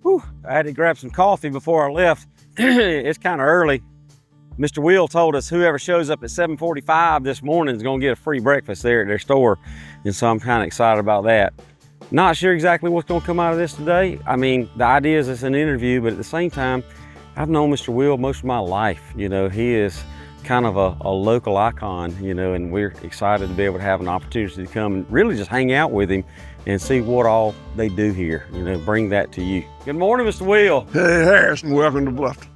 Whew, I had to grab some coffee before I left. It's kind of early. Mr. Will told us whoever shows up at 7:45 this morning is gonna get a free breakfast there at their store. And so I'm kind of excited about that. Not sure exactly what's gonna come out of this today. I mean, the idea is it's an interview, but at the same time, I've known Mr. Will most of my life. You know, he is kind of a local icon, you know, and we're excited to be able to have an opportunity to come and really just hang out with him and see what all they do here, you know, bring that to you. Good morning, Mr. Will. Hey, Harrison, welcome to Bluffton.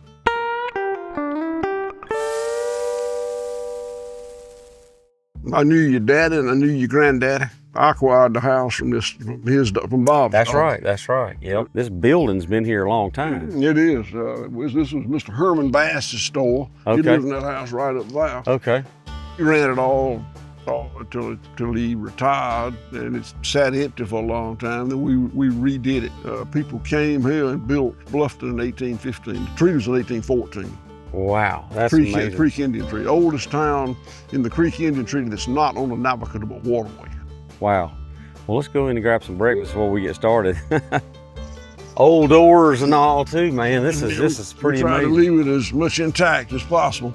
I knew your daddy and I knew your granddaddy. I acquired the house from Bob. That's right, that's right. Yep. This building's been here a long time. It is. This was Mr. Herman Bass's store. Okay. He lived in that house right up there. Okay. He ran it all until he retired, and it sat empty for a long time. Then we redid it. People came here and built Bluffton in 1815. The treaty was in 1814. Wow, that's amazing. Creek Indian Treaty, oldest town in the Creek Indian Treaty that's not on the navigable waterway. Wow. Well, let's go in and grab some breakfast before we get started. Old doors and all too, man. This is pretty we try amazing. to leave it as much intact as possible.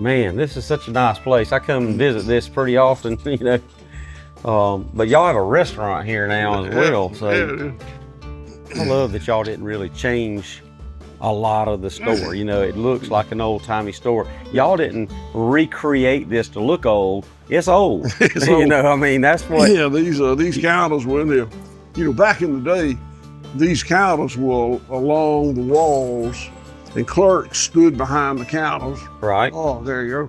Man, this is such a nice place. I come and visit this pretty often, you know. But y'all have a restaurant here now as well. So I love that y'all didn't really change a lot of the store. You know, it looks like an old-timey store. Y'all didn't recreate this to look old. It's old. It's you old. know, I mean, that's what. Yeah, these counters were in there. You know, back in the day, these counters were along the walls, and clerks stood behind the counters. Right. Oh, there you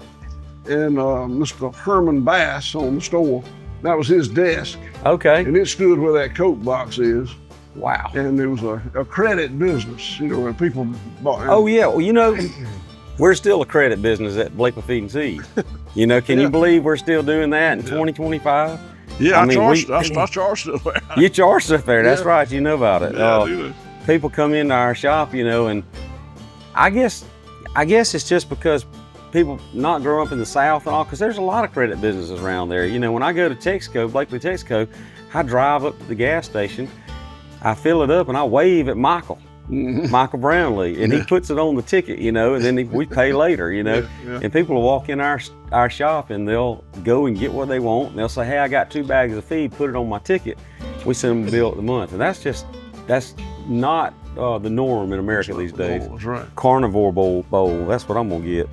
go. And Mr. Herman Bass on the store, that was his desk. Okay. And it stood where that Coke box is. Wow. And there was a credit business, you know, where people bought. Oh yeah, well, you know, we're still a credit business at Blakely Feed and Seed. You know, can you believe we're still doing that in 2025? Yeah, I mean, I charged it there. You charge stuff there, that's right, you know about it. Yeah, I do. People come into our shop, you know, and I guess it's just because people not grow up in the South and all, because there's a lot of credit businesses around there. You know, when I go to Texaco, Blakely Texaco, I drive up to the gas station, I fill it up and I wave at Michael Brownlee, and he puts it on the ticket, you know, and then we pay later, you know. Yeah. And people will walk in our shop and they'll go and get what they want. And they'll say, hey, I got 2 bags of feed, put it on my ticket. We send them a bill at the month. And that's not the norm in America these days. That's right. Carnivore bowl, that's what I'm gonna get.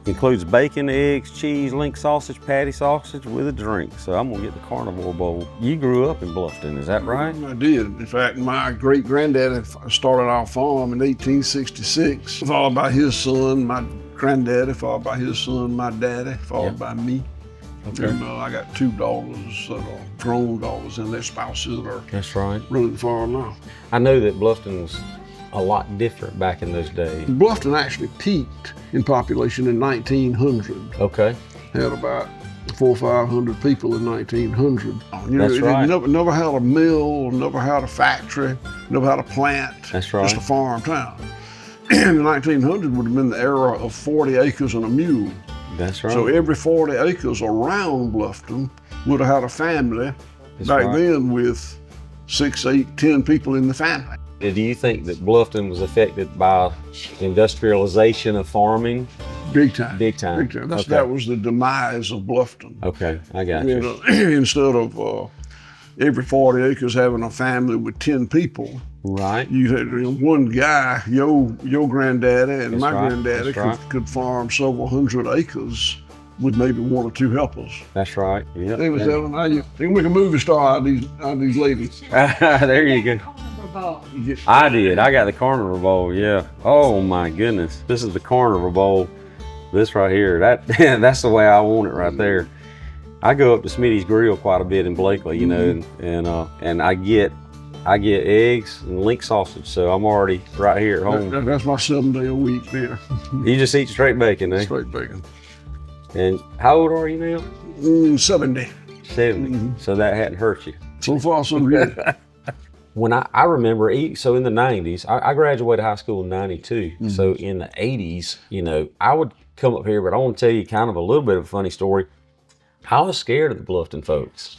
Includes bacon, eggs, cheese, link sausage, patty sausage with a drink. So I'm gonna get the carnivore bowl. You grew up in Bluffton, is that right? I did. In fact, my great-granddaddy started our farm in 1866, followed by his son, my granddaddy, followed by his son, my daddy, followed by me. Okay. And I got 2 daughters, grown daughters, and their spouses that are That's right. running the farm now. I know that Bluffton was a lot different back in those days. Bluffton actually peaked in population in 1900. Okay. Had about 400 or 500 people in 1900. You know, That's right. Never had a mill, never had a factory, never had a plant. That's right. Just a farm town. In 1900 would have been the era of 40 acres and a mule. That's right. So every 40 acres around Bluffton would have had a family back then with 6, 8, 10 people in the family. Do you think that Bluffton was affected by industrialization of farming? Big time. Big time. Big time. Okay. That was the demise of Bluffton. Okay, I got You you. know, instead of every 40 acres having a family with 10 people, Right. you had one guy, your granddaddy and That's my right. granddaddy That's could farm several hundred acres with maybe 1 or 2 helpers. That's right. Yeah. They was telling how you can make a movie star out of these ladies. There you go. I did. I got the carnivore bowl. Yeah. Oh my goodness. This is the carnivore bowl. This right here. That's the way I want it right there. I go up to Smitty's Grill quite a bit in Blakely, you know, and I get eggs and link sausage. So I'm already right here at home. That's my 7-day a week there. You just eat straight bacon, eh? Straight bacon. And how old are you now? 70. 70. So that hadn't hurt you. So far, so good. When I remember, so in the 90s, I graduated high school in 92. So in the 80s, you know, I would come up here, but I want to tell you kind of a little bit of a funny story. I was scared of the Bluffton folks.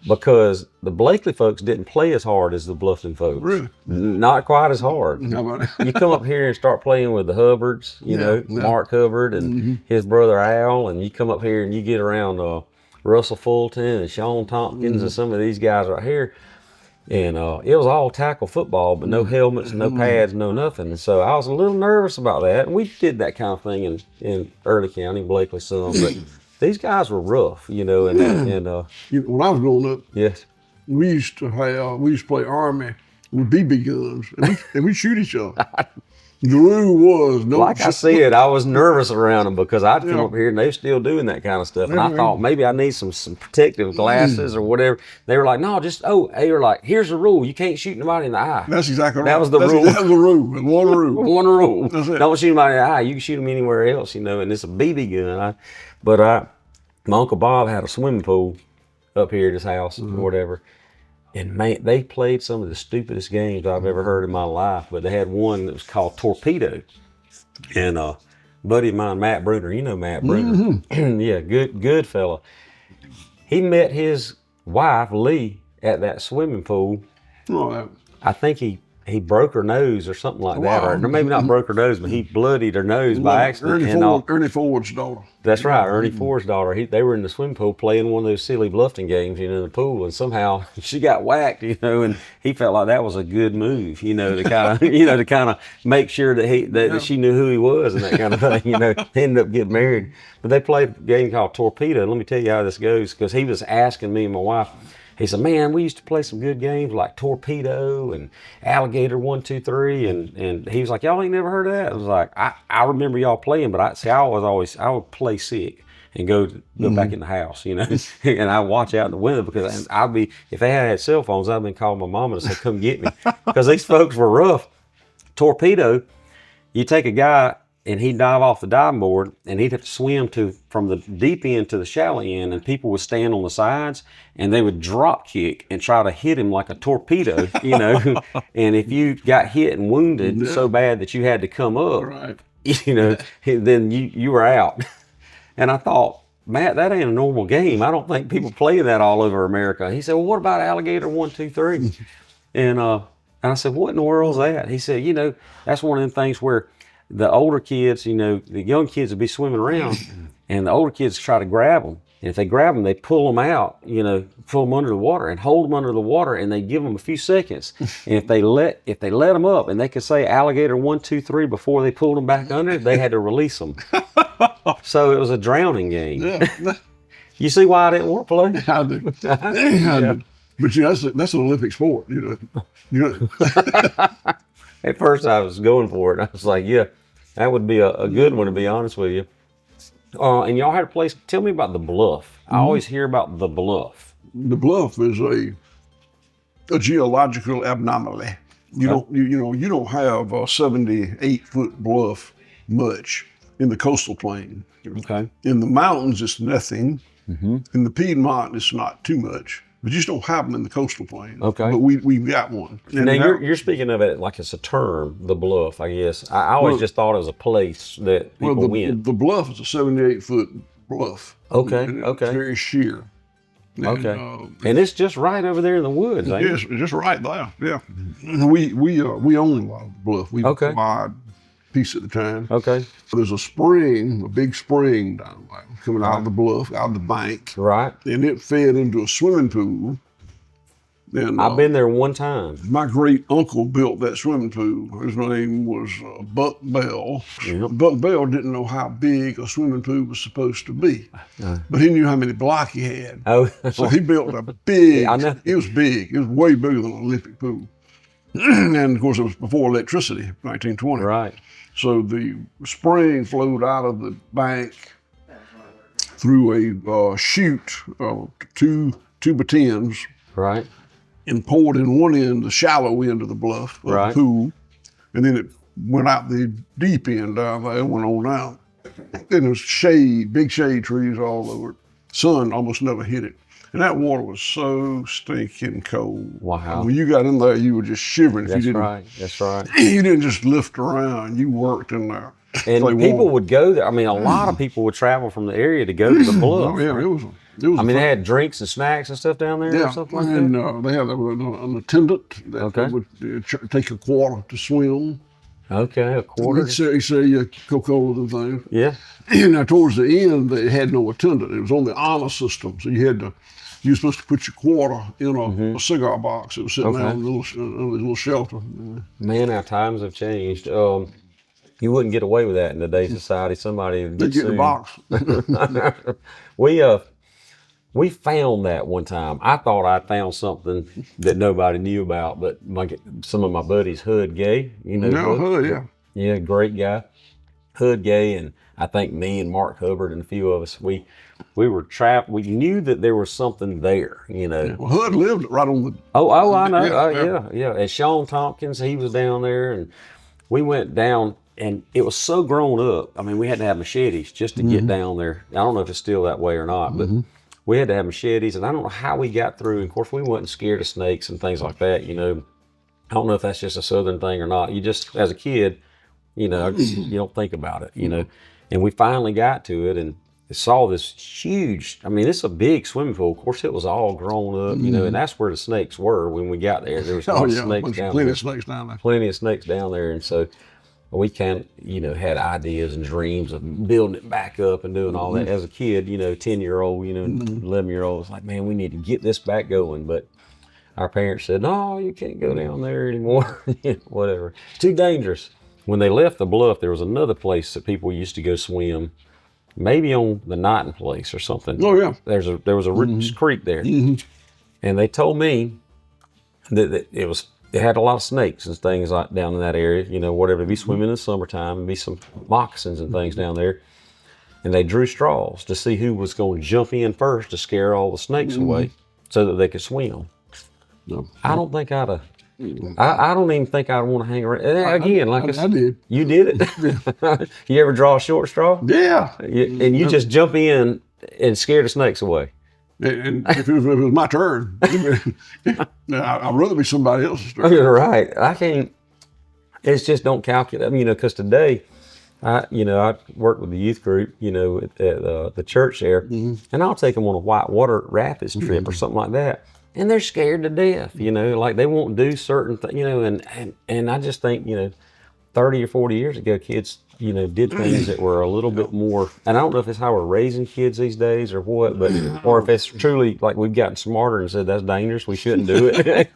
because the Blakely folks didn't play as hard as the Bluffton folks. Really? Not quite as hard. How about it? You come up here and start playing with the Hubbards, you know, Mark Hubbard and his brother Al, and you come up here and you get around Russell Fulton and Sean Tompkins and some of these guys right here. And it was all tackle football, but no helmets, no pads, no nothing. And so I was a little nervous about that. And we did that kind of thing in Early County, Blakely some, but these guys were rough, you know. And When I was growing up, yes, we used to play Army with BB guns, and we'd shoot each other. The rule was no. like I said, I was nervous around them because I'd come up here and they were still doing that kind of stuff. And I thought maybe I need some protective glasses or whatever. They were like, no, they were like, here's the rule. You can't shoot nobody in the eye. That's exactly right. That was the rule. That was the rule. One rule. One rule. That's it. Don't shoot anybody in the eye. You can shoot them anywhere else, you know, and it's a BB gun. My Uncle Bob had a swimming pool up here at his house or whatever. And man, they played some of the stupidest games I've ever heard in my life, but they had one that was called Torpedo. And a buddy of mine, Matt Bruner, you know Matt Bruner. Yeah, good fella. He met his wife, Lee, at that swimming pool. Right. I think he broke her nose or something like that. Or maybe not broke her nose, but he bloodied her nose by accident. Ernie Ford's daughter. That's right, Ernie Ford's daughter. They were in the swimming pool playing one of those silly Bluffton games, you know, in the pool, and somehow she got whacked, you know, and he felt like that was a good move, you know, to kind of, to kind of make sure that she knew who he was and that kind of thing, you know. They ended up getting married, but they played a game called Torpedo. And let me tell you how this goes, because he was asking me and my wife. He said, man, we used to play some good games like Torpedo and Alligator 1, 2, 3. And he was like, y'all ain't never heard of that? I was like, I remember y'all playing, but I would play sick and go back in the house, you know, and I'd watch out the window because if they had cell phones, I'd been calling my mama to say, come get me, because these folks were rough. Torpedo, you take a guy and he'd dive off the diving board and he'd have to swim from the deep end to the shallow end, and people would stand on the sides and they would drop kick and try to hit him like a torpedo, you know. And if you got hit and wounded so bad that you had to come up, Right. you know, then you were out. And I thought, Matt, that ain't a normal game. I don't think people play that all over America. He said, well, what about Alligator 1, 2, 3? And I said, what in the world is that? He said, you know, that's one of them things where the older kids, you know, the young kids would be swimming around and the older kids try to grab them. And if they grab them, they pull them out, you know, pull them under the water and hold them under the water, and they give them a few seconds. And if they let them up and they could say Alligator 1, 2, 3 before they pulled them back under, they had to release them. So it was a drowning game. Yeah. You see why I didn't want to play? I do. I do. But you know, that's an Olympic sport, you know. At first I was going for it. I was like, yeah, that would be a good one, to be honest with you. And y'all had a place. Tell me about the Bluff. I always hear about the Bluff. The Bluff is a geological anomaly. You don't have a 78-foot bluff much in the coastal plain. Okay. In the mountains, it's nothing. In the Piedmont, it's not too much. We just don't have them in the coastal plain. Okay. But we've got one. And now you're speaking of it like it's a term, the Bluff, I guess. I always just thought it was a place that people went. The Bluff is a 78-foot bluff. Okay, And okay. It's very sheer. And, Okay. And it's just right over there in the woods, ain't Yes, just right there. Yeah. We own a lot of the Bluff. We buy a piece at a time. Okay. There's a spring, a big spring down there, coming out of the bluff, out of the bank. Right. And it fed into a swimming pool. And I've been there one time. my great uncle built that swimming pool. His name was Buck Bell. Yep. Buck Bell didn't know how big a swimming pool was supposed to be, but he knew how many blocks he had. Oh. So he built a big, Yeah, I know. it was big. It was way bigger than an Olympic pool. And of course, it was before electricity, 1920. Right. So the spring flowed out of the bank through a chute, two by tens, Right. and poured in one end, the shallow end of the bluff, of Right. the pool, and then it went out the deep end down there, went on out. And there was shade, big shade trees all over it. Sun almost never hit it. And that water was so stinking cold. Wow. When you got in there, you were just shivering. That's you didn't, right. That's right. You didn't just lift around, you worked in there. And Play people water. would go there. I mean, a lot of people would travel from the area to go to the Bluff. Oh, yeah, it was It was I mean, they had drinks and snacks and stuff down there or something like and that? they had an attendant that would take a quarter to swim. Okay, a quarter. He'd sell you Coca-Cola and things. Yeah. Now, towards the end, they had no attendant. It was on the honor system, so you were supposed to put your quarter in a cigar box that was sitting there in a little shelter. Man, how times have changed. You wouldn't get away with that in today's society. Somebody would They get in the box. We found that one time. I thought I found something that nobody knew about, but some of my buddies, Hud Gay, you know. Hud, yeah. Yeah, great guy. Hud Gay, and I think me and Mark Hubbard and a few of us, we were trapped. We knew that there was something there, you know. Yeah. Well, Hud lived right on the. Oh, I know. Yeah. And Sean Tompkins, he was down there, and we went down, and it was so grown up. I mean, we had to have machetes just to get down there. I don't know if it's still that way or not, but we had to have machetes, and I don't know how we got through. And of course, we wasn't scared of snakes and things like that, you know. I don't know if that's just a Southern thing or not. You just, as a kid, you know, you don't think about it, you know. And we finally got to it and saw this huge, I mean, it's a big swimming pool. Of course, it was all grown up, you know, and that's where the snakes were when we got there. There was snakes down plenty there. of snakes down there. Plenty of snakes down there. And so we kind of, you know, had ideas and dreams of building it back up and doing all that. As a kid, you know, 10-year-old, you know, 11-year-old, was like, man, we need to get this back going. But our parents said, no, you can't go down there anymore. Whatever. It's too dangerous. When they left the bluff, there was another place that people used to go swim, maybe on the Knighton place or something. Oh, yeah. There was a rich creek there. And they told me that it had a lot of snakes and things like down in that area, you know, whatever. They'd be swimming in the summertime and be some moccasins and things down there. And they drew straws to see who was going to jump in first to scare all the snakes away so that they could swim. No. I don't think I'd have. I don't even think I'd want to hang around. Again, I did. You did it? You ever draw a short straw? Yeah. And you just jump in and scare the snakes away. And if it was my turn, I'd rather be somebody else's turn. You're right. I can't. It's just don't calculate. I mean, you know, because today, I work with the youth group, you know, at the church there, and I'll take them on a whitewater rapids trip or something like that. And they're scared to death, you know, like they won't do certain things, you know, and I just think, you know, 30 or 40 years ago, kids, you know, did things that were a little bit more, and I don't know if it's how we're raising kids these days or what, but, or if it's truly like we've gotten smarter and said that's dangerous, we shouldn't do it.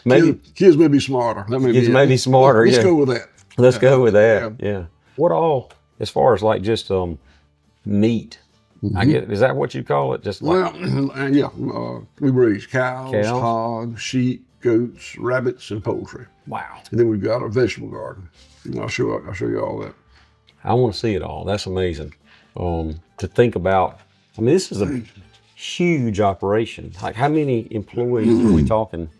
Maybe kids may be smarter. Kids may be smarter. Let's go with that. Let's go with that. Yeah. What all, as far as like just meat, I guess, is that what you call it? Just like, we raise cows, hogs, sheep, goats, rabbits, and poultry. Wow. And then we've got a vegetable garden. I'll show you all that. I want to see it all. That's amazing. To think about, I mean, this is a huge operation. Like, how many employees are we talking?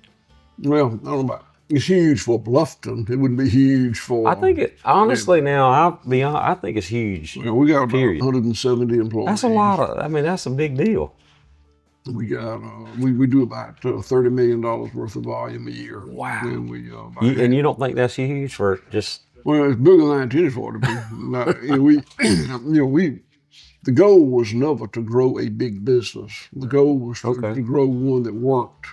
Well, I don't know about. It's huge for Bluffton. It wouldn't be huge for. I think it, honestly, now, I'll be honest, I think it's huge. Well, we got about 170 employees. That's a lot of, I mean, that's a big deal. We got, we do about $30 million worth of volume a year. Wow. And and you don't think that's huge for just. Well, it's bigger than I intended for it to be. The goal was never to grow a big business. The goal was to grow one that worked.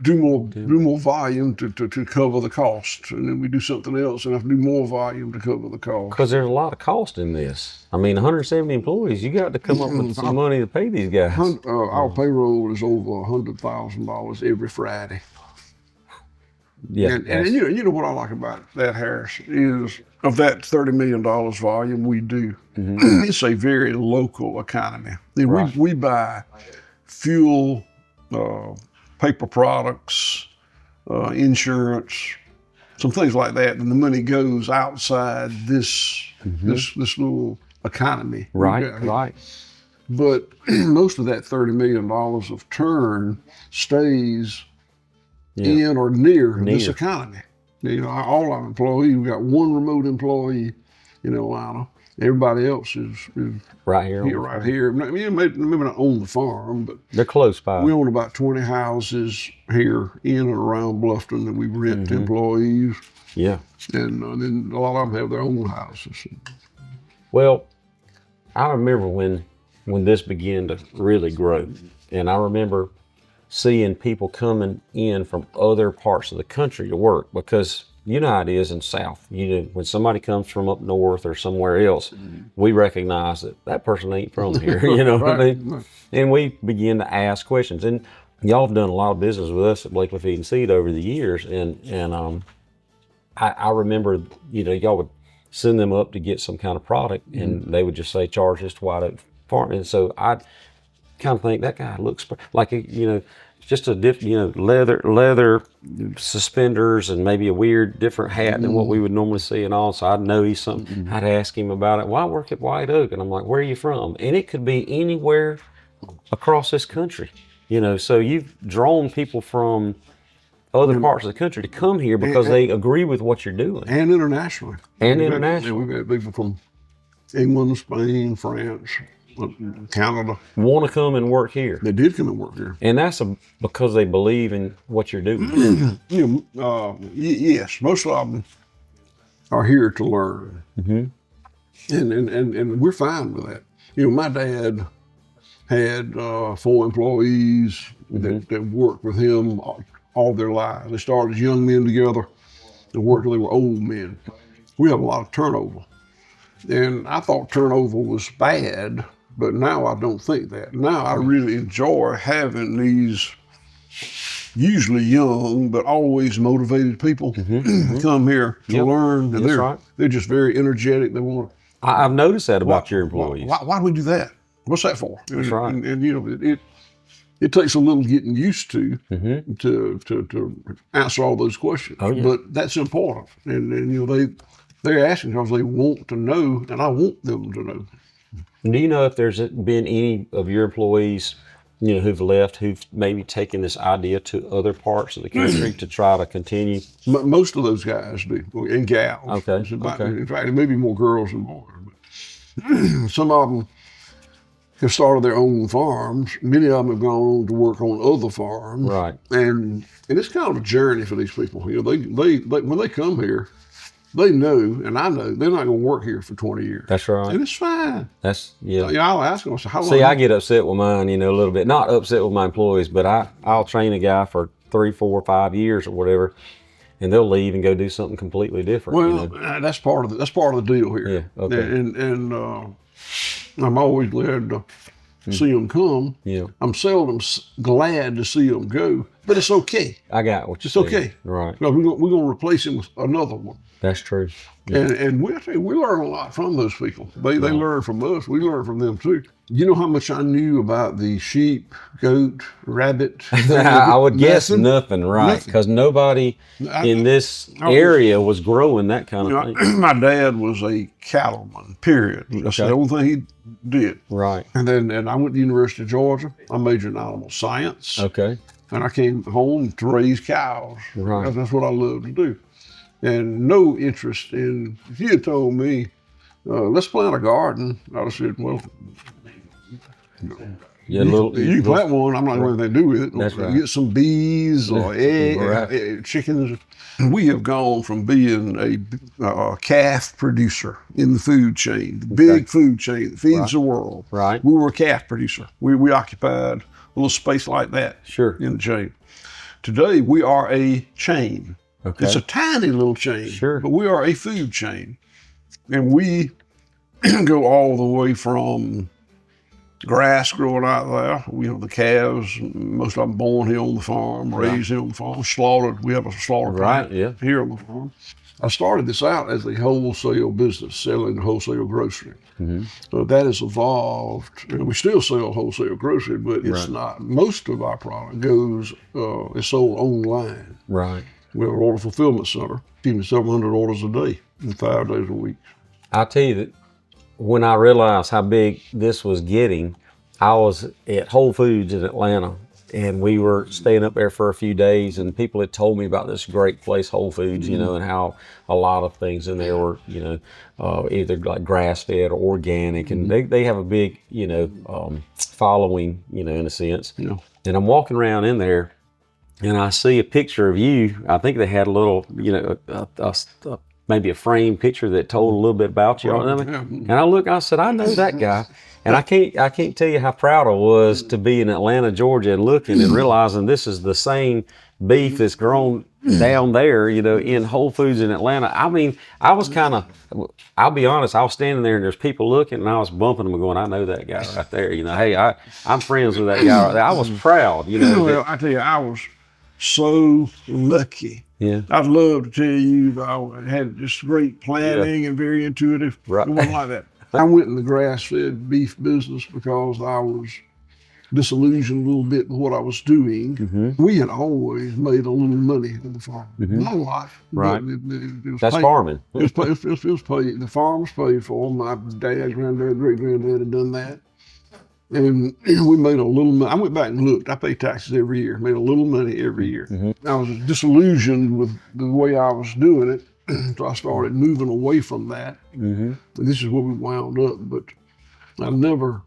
Do more volume to cover the cost, and then we do something else and have to do more volume to cover the cost. Because there's a lot of cost in this. I mean, 170 employees, you got to come up with some money to pay these guys. Our payroll is over $100,000 every Friday. Yeah, and you know what I like about that, Harris, is of that $30 million volume we do, it's a very local economy. We buy fuel, paper products, insurance, some things like that, and the money goes outside this little economy. Right. But most of that $30 million of turn stays in or near this economy. You know, all our employees, we've got one remote employee in Atlanta. Everybody else is right here. Right here. Maybe not on the farm, but they're close by. We own about 20 houses here in and around Bluffton that we rent to employees. Yeah. And then a lot of them have their own houses. Well, I remember when when this began to really grow. And I remember seeing people coming in from other parts of the country to work, because you know how it is in South. You know, when somebody comes from up north or somewhere else, we recognize that that person ain't from here. You know what I mean? And we begin to ask questions. And y'all have done a lot of business with us at Blakely Feed and Seed over the years. And I remember, you know, y'all would send them up to get some kind of product, and they would just say, charge this to White Oak Farm. And so I kind of think that guy looks like, you know, just a leather suspenders and maybe a weird different hat than what we would normally see and all. So I'd know he's something. I'd ask him about it. Well, I work at White Oak. And I'm like, where are you from? And it could be anywhere across this country, you know. So you've drawn people from other parts of the country to come here because they agree with what you're doing. And internationally. And internationally. We've had people from England, Spain, France, Canada. Want to come and work here. They did come and work here. And that's because they believe in what you're doing. Yes, most of them are here to learn. And we're fine with that. You know, my dad had 4 employees that worked with him all their lives. They started as young men together and worked till they were old men. We have a lot of turnover. And I thought turnover was bad, but now I don't think that. Now I really enjoy having these usually young but always motivated people come here to learn. And they're just very energetic. They want to. I've noticed that about your employees. Why do we do that? What's that for? That's right. And you know, it takes a little getting used to answer all those questions. Oh, yeah. But that's important. And you know, they're asking because they want to know, and I want them to know. Do you know if there's been any of your employees, you know, who've left, who've maybe taken this idea to other parts of the country to try to continue? Most of those guys do, and gals. Okay. In fact, maybe more girls than boys. But some of them have started their own farms. Many of them have gone on to work on other farms. Right. And it's kind of a journey for these people. You know, they when they come here, they know, and I know, they're not going to work here for 20 years. That's right. And it's fine. That's, yeah. I'll ask them, how long? See, I get upset with mine, you know, a little bit. Not upset with my employees, but I'll train a guy for 3, 4, 5 years or whatever, and they'll leave and go do something completely different. Well, you know? that's part of the deal here. Yeah, okay. And I'm always glad to see them come. Yeah. I'm seldom glad to see them go, but it's okay. I got what you're saying. It's okay. Right. Because we're going to replace him with another one. That's true. Yeah. And we learn a lot from those people. They learn from us. We learn from them too. You know how much I knew about the sheep, goat, rabbit? I would guess nothing, right? Because nobody in this area was growing that kind of thing. My dad was a cattleman, period. That's the only thing he did. Right. And I went to the University of Georgia. I majored in animal science. Okay. And I came home to raise cows. Right. That's what I love to do. And no interest in, if you had told me, let's plant a garden, I'd have said, well, you can plant one, I'm not going to have anything to do with it. That's right. Get some bees or eggs, chickens. We have gone from being a calf producer in the food chain, the big food chain that feeds the world. Right. We were a calf producer. We occupied a little space like that in the chain. Today, we are a chain. Okay. It's a tiny little chain, but we are a food chain. And we go all the way from grass growing out there. You know, the calves, most of them born here on the farm, raised here on the farm, slaughtered. We have a slaughter plant here on the farm. I started this out as a wholesale business, selling wholesale grocery. So that has evolved. And we still sell wholesale grocery, but it's not. Most of our product is sold online. Right. We have an order fulfillment center, keeping 700 orders a day, 5 days a week. I'll tell you that when I realized how big this was getting, I was at Whole Foods in Atlanta, and we were staying up there for a few days, and people had told me about this great place, Whole Foods, you know, and how a lot of things in there were, you know, either like grass-fed or organic, and they have a big, you know, following, you know, in a sense. Yeah. And I'm walking around in there, and I see a picture of you. I think they had a little, you know, maybe a framed picture that told a little bit about you. And I said, I know that guy. And I can't tell you how proud I was to be in Atlanta, Georgia, and looking and realizing this is the same beef that's grown down there, you know, in Whole Foods in Atlanta. I mean, I was kind of, I'll be honest, I was standing there and there's people looking and I was bumping them and going, I know that guy right there. You know, hey, I'm friends with that guy right there. I was proud, you know. Well, I tell you, I was so lucky. Yeah. I'd love to tell you that I had just great planning and very intuitive. Right. It wasn't like that. I went in the grass-fed beef business because I was disillusioned a little bit with what I was doing. We had always made a little money on the farm. Not a lot. Right. It was That's paid. farming. It was paid. The farm was paid for. My dad, granddad, great-granddad had done that. And we made a little money. I went back and looked. I pay taxes every year. Made a little money every year. I was disillusioned with the way I was doing it. So I started moving away from that. And this is where we wound up. But I never,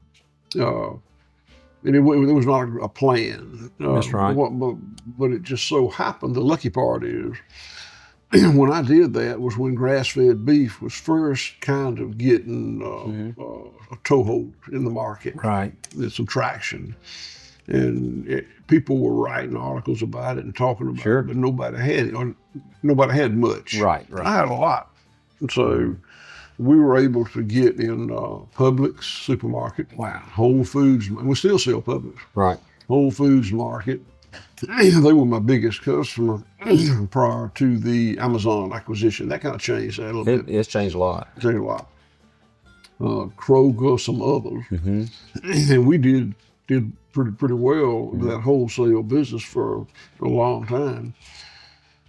and there was not a plan. That's right. But it just so happened, the lucky part is, when I did that was when grass-fed beef was first kind of getting a toehold in the market. Right. There's some traction. And people were writing articles about it and talking about it, but nobody had it, or nobody had much. Right. I had a lot. And so we were able to get in Publix supermarket. Wow. Whole Foods, and we still sell Publix. Right. Whole Foods market. They were my biggest customer prior to the Amazon acquisition. That kind of changed that a little bit. It's changed a lot. Changed a lot. Kroger, some others. And we did pretty well with that wholesale business for a long time.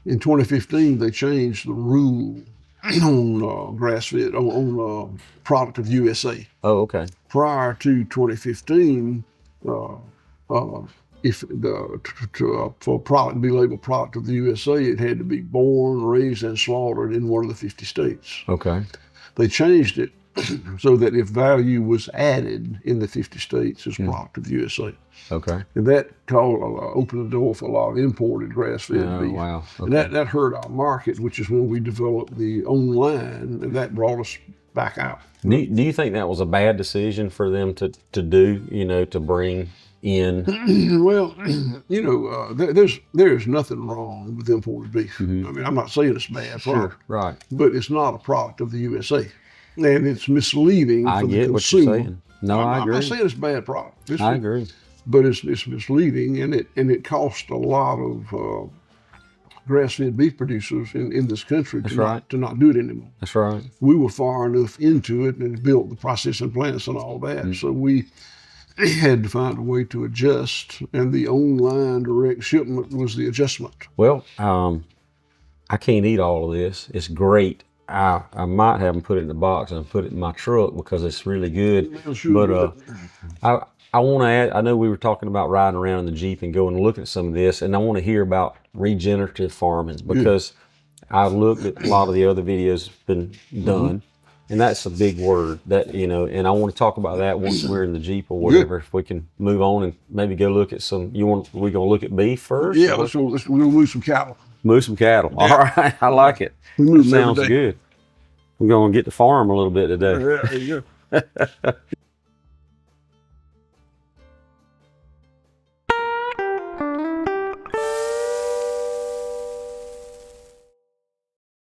In 2015, they changed the rule on grass-fed, on product of USA. Oh, okay. Prior to 2015, for a product to be labeled product of the USA, it had to be born, raised, and slaughtered in one of the 50 states. Okay. They changed it so that if value was added in the 50 states, it's product of the USA. Okay. And that opened the door for a lot of imported grass-fed beef. Wow. Okay. And that hurt our market, which is when we developed the online, and that brought us back out. Do you think that was a bad decision for them to do, you know, to bring in? Well, you know, there's nothing wrong with imported beef. I mean, I'm not saying it's bad product, Right. but it's not a product of the USA. And it's misleading for the consumer. I get what you're saying. No, I agree. I'm not saying it's a bad product. I agree. But it's misleading, and it cost a lot of grass-fed beef producers in this country to not do it anymore. That's right. We were far enough into it and built the processing plants and all that, so we had to find a way to adjust, and the online direct shipment was the adjustment. Well, I can't eat all of this. It's great. I might have them put it in the box and put it in my truck because it's really good. But I want to add, I know we were talking about riding around in the Jeep and going and looking at some of this, and I want to hear about regenerative farming because I looked at a lot of the other videos that's been done, and that's a big word that, you know, and I want to talk about that once we're in the Jeep or whatever. If we can move on and maybe go look at some, we going to look at beef first? Yeah, we'll move some cattle. Move some cattle. Yeah. All right, I like it. Sounds good. We're going to get to farm a little bit today. Yeah, there you go.